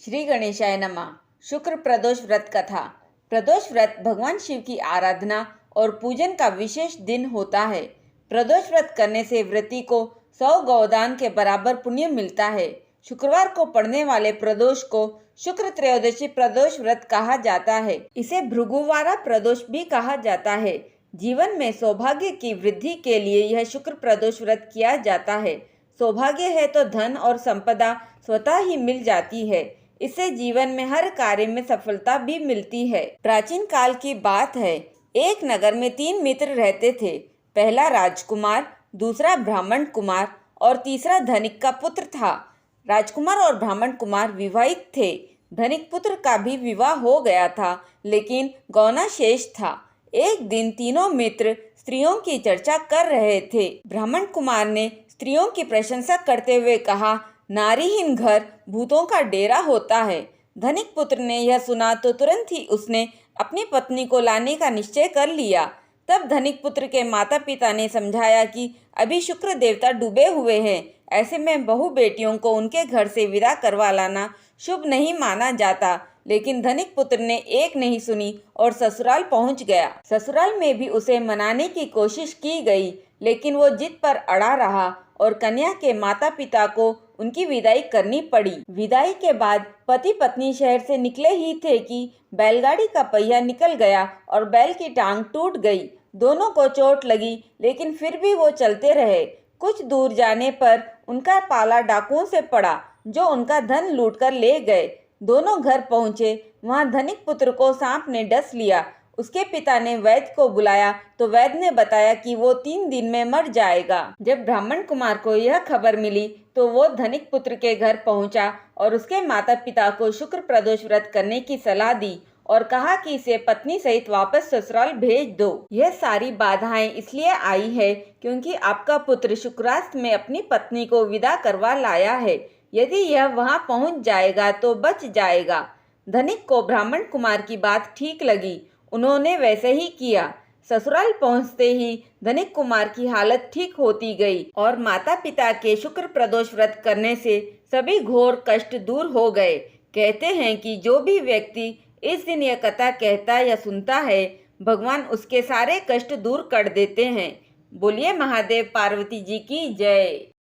श्री गणेशाय नमः। शुक्र प्रदोष व्रत कथा। प्रदोष व्रत भगवान शिव की आराधना और पूजन का विशेष दिन होता है। प्रदोष व्रत करने से व्रती को 100 गौदान के बराबर पुण्य मिलता है। शुक्रवार को पड़ने वाले प्रदोष को शुक्र त्रयोदशी प्रदोष व्रत कहा जाता है। इसे भृगुवारा प्रदोष भी कहा जाता है। जीवन में सौभाग्य की वृद्धि के लिए यह शुक्र प्रदोष व्रत किया जाता है। सौभाग्य है तो धन और संपदा स्वतः ही मिल जाती है। इससे जीवन में हर कार्य में सफलता भी मिलती है। प्राचीन काल की बात है। एक नगर में 3 मित्र रहते थे। पहला राजकुमार, दूसरा ब्राह्मण कुमार और तीसरा धनिक का पुत्र था। राजकुमार और ब्राह्मण कुमार विवाहित थे। धनिक पुत्र का भी विवाह हो गया था, लेकिन गौना शेष था। एक दिन तीनों मित्र स्त्रियों की चर्चा कर रहे थे। ब्राह्मण कुमार ने स्त्रियों की प्रशंसा करते हुए कहा, नारीहीन घर भूतों का डेरा होता है। धनिक पुत्र ने यह सुना तो तुरंत ही उसने अपनी पत्नी को लाने का निश्चय कर लिया। तब धनिक पुत्र के माता पिता ने समझाया कि अभी शुक्र देवता डूबे हुए हैं, ऐसे में बहू बेटियों को उनके घर से विदा करवा लाना शुभ नहीं माना जाता। लेकिन धनिक पुत्र ने एक नहीं सुनी और ससुराल पहुंच गया। ससुराल में भी उसे मनाने की कोशिश की गई, लेकिन वो जिद पर अड़ा रहा और कन्या के माता पिता को उनकी विदाई करनी पड़ी। विदाई के बाद पति पत्नी शहर से निकले ही थे कि बैलगाड़ी का पहिया निकल गया और बैल की टांग टूट गई। दोनों को चोट लगी, लेकिन फिर भी वो चलते रहे। कुछ दूर जाने पर उनका पाला डाकुओं से पड़ा, जो उनका धन लूटकर ले गए। दोनों घर पहुंचे। वहां धनिक पुत्र को सांप ने डस लिया। उसके पिता ने वैद्य को बुलाया तो वैद्य ने बताया कि वो 3 दिन में मर जाएगा। जब ब्राह्मण कुमार को यह खबर मिली तो वो धनिक पुत्र के घर पहुंचा और उसके माता पिता को शुक्र प्रदोष व्रत करने की सलाह दी और कहा कि इसे पत्नी सहित वापस ससुराल भेज दो। यह सारी बाधाएं इसलिए आई है क्योंकि आपका पुत्र शुक्रास्त में अपनी पत्नी को विदा करवा लाया है। यदि यह वहां पहुंच जाएगा तो बच जाएगा। धनिक को ब्राह्मण कुमार की बात ठीक लगी। उन्होंने वैसे ही किया। ससुराल पहुंचते ही धनिक कुमार की हालत ठीक होती गई और माता पिता के शुक्र प्रदोष व्रत करने से सभी घोर कष्ट दूर हो गए। कहते हैं कि जो भी व्यक्ति इस दिन यह कथा कहता या सुनता है, भगवान उसके सारे कष्ट दूर कर देते हैं। बोलिए महादेव पार्वती जी की जय।